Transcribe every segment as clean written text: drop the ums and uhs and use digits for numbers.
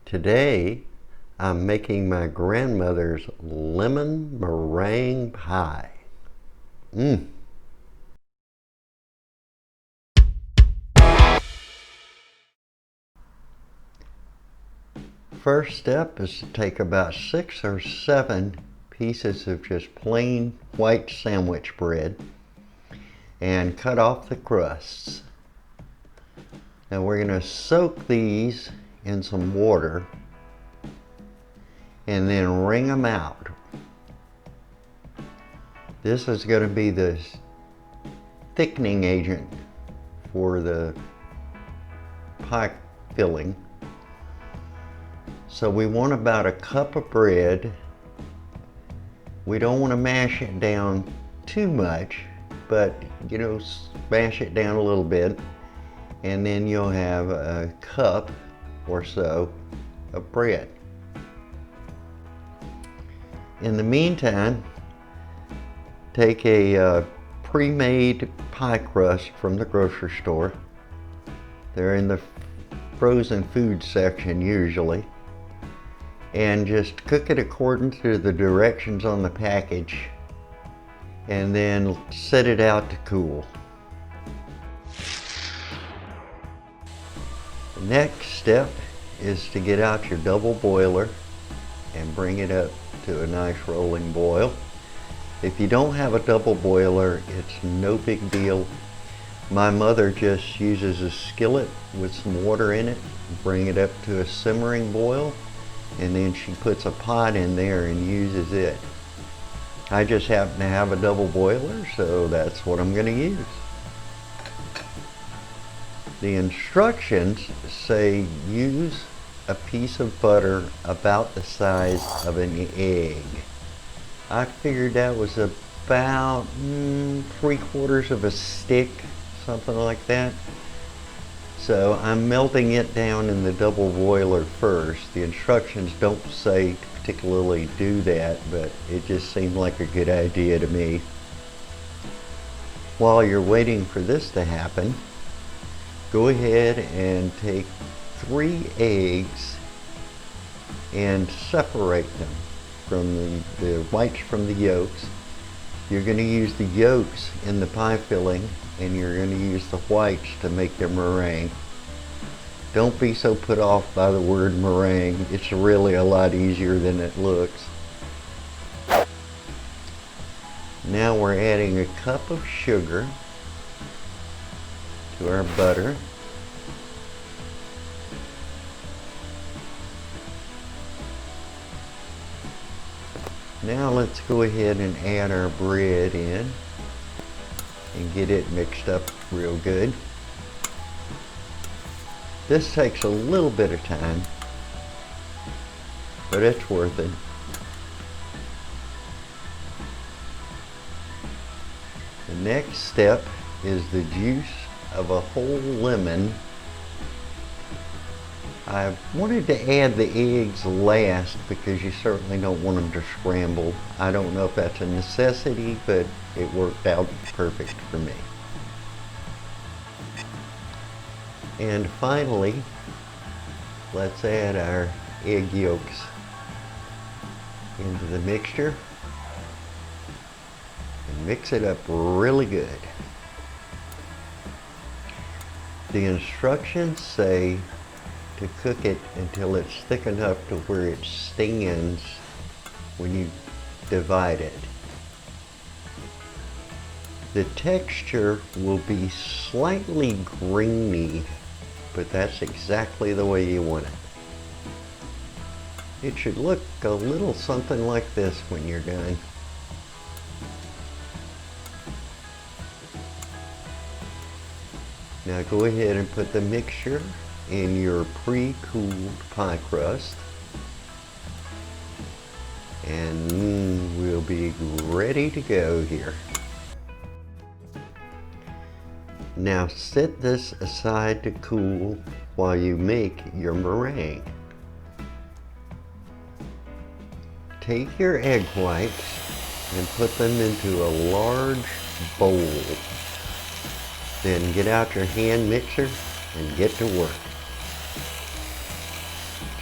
Today, I'm making my grandmother's lemon meringue pie. Mmm. First step is to take about 6 or 7 pieces of just plain white sandwich bread and cut off the crusts. Now we're going to soak these in some water and then wring them out. This is going to be the thickening agent for the pie filling. So we want about a cup of bread. We don't want to mash it down too much, but smash it down a little bit, and then you'll have a cup or so of bread. In the meantime, take a pre-made pie crust from the grocery store. They're in the frozen food section usually. And just cook it according to the directions on the package, and then set it out to cool. The next step is to get out your double boiler and bring it up to a nice rolling boil. If you don't have a double boiler, it's no big deal. My mother just uses a skillet with some water in it, bring it up to a simmering boil, and then she puts a pot in there and uses it. I just happen to have a double boiler, so that's what I'm going to use. The instructions say use a piece of butter about the size of an egg. I figured that was about 3/4 of a stick, something like that. So I'm melting it down in the double boiler first. The instructions don't say to particularly do that, but it just seemed like a good idea to me. While you're waiting for this to happen, go ahead and take 3 eggs and separate them from the whites from the yolks. You're going to use the yolks in the pie filling, and you're going to use the whites to make the meringue. Don't be so put off by the word meringue. It's really a lot easier than it looks. Now we're adding a cup of sugar to our butter. Now let's go ahead and add our bread in and get it mixed up real good. This takes a little bit of time, but it's worth it. The next step is the juice of a whole lemon. I wanted to add the eggs last because you certainly don't want them to scramble. I don't know if that's a necessity, but it worked out perfect for me. And finally, let's add our egg yolks into the mixture and mix it up really good. The instructions say to cook it until it's thick enough to where it stands when you divide it. The texture will be slightly grainy, but that's exactly the way you want it. It should look a little something like this when you're done. Now go ahead and put the mixture in your pre-cooled pie crust, and we'll be ready to go here. Now set this aside to cool while you make your meringue. Take your egg whites and put them into a large bowl. Then get out your hand mixer and get to work.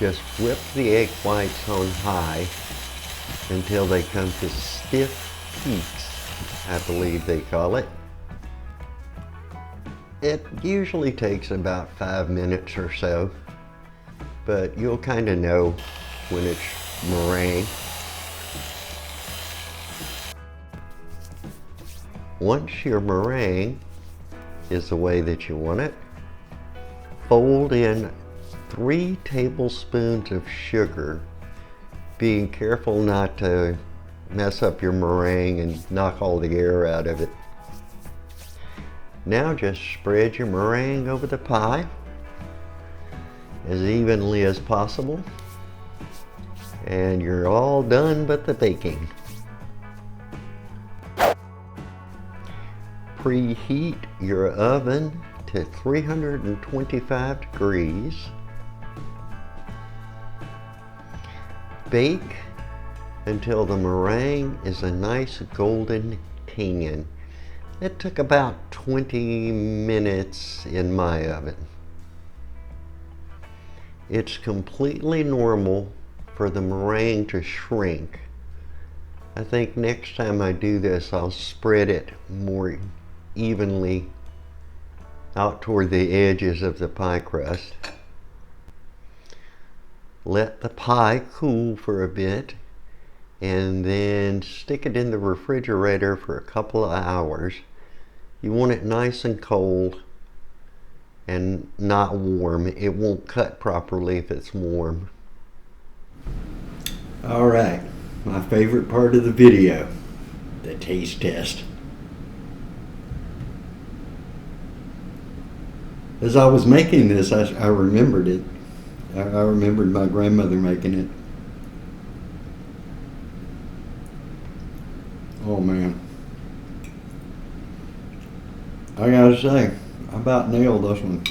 just whip the egg whites on high until they come to stiff peaks, I believe they call it. It usually takes about 5 minutes or so, but you'll kind of know when it's meringue. Once your meringue is the way that you want it, fold in 3 tablespoons of sugar, being careful not to mess up your meringue and knock all the air out of it. Now just spread your meringue over the pie as evenly as possible, and you're all done but the baking. Preheat your oven to 325 degrees. Bake until the meringue is a nice golden tan. It took about 20 minutes in my oven. It's completely normal for the meringue to shrink. I think next time I do this, I'll spread it more evenly out toward the edges of the pie crust. Let the pie cool for a bit and then stick it in the refrigerator for a couple of hours. You want it nice and cold and not warm. It won't cut properly if it's warm. All right, my favorite part of the video, the taste test. As I was making this, I remembered it. I remembered my grandmother making it. Oh man. I gotta say, I about nailed this one.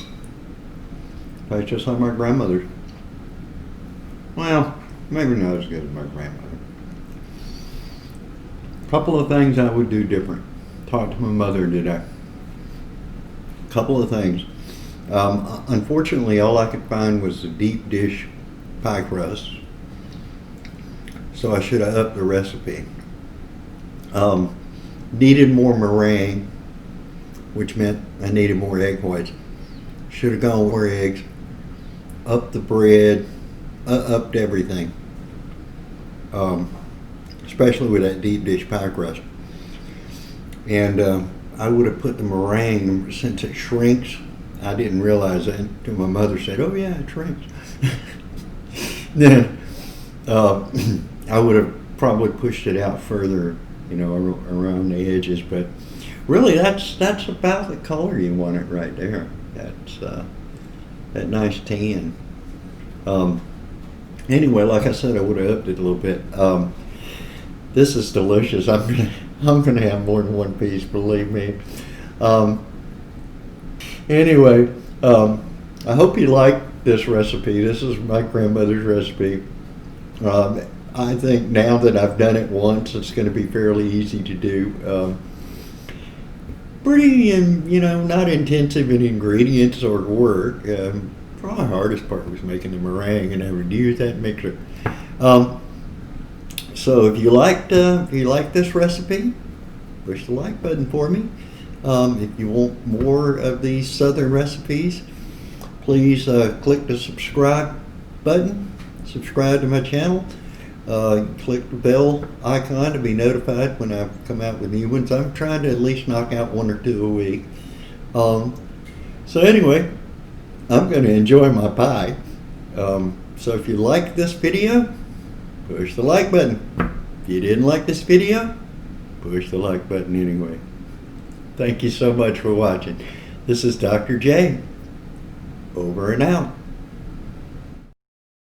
Tastes just like my grandmother's. Well, maybe not as good as my grandmother. A couple of things I would do different. Talk to my mother today. A couple of things. Unfortunately, all I could find was the deep dish pie crust, so I should have upped the recipe. Needed more meringue, which meant I needed more egg whites. Should have gone more eggs, upped the bread, upped everything, especially with that deep dish pie crust. And I would have put the meringue, since it shrinks. I didn't realize that until my mother said, "Oh yeah, it shrinks." Then I would have probably pushed it out further, you know, around the edges. But really, that's about the color you want it right there. That's that nice tan. Anyway, like I said, I would have upped it a little bit. This is delicious. I'm gonna have more than one piece, believe me. Anyway, I hope you like this recipe. This is my grandmother's recipe. I think now that I've done it once, it's going to be fairly easy to do. Pretty, you know, not intensive in ingredients or work. Probably the hardest part was making the meringue and having to use that mixer. So if you liked this recipe, push the like button for me. If you want more of these Southern recipes, please click the subscribe button. Subscribe to my channel. Click the bell icon to be notified when I come out with new ones. I'm trying to at least knock out 1 or 2 a week. So anyway, I'm going to enjoy my pie. So if you like this video, push the like button. If you didn't like this video, push the like button anyway. Thank you so much for watching. This is Dr. J. Over and out.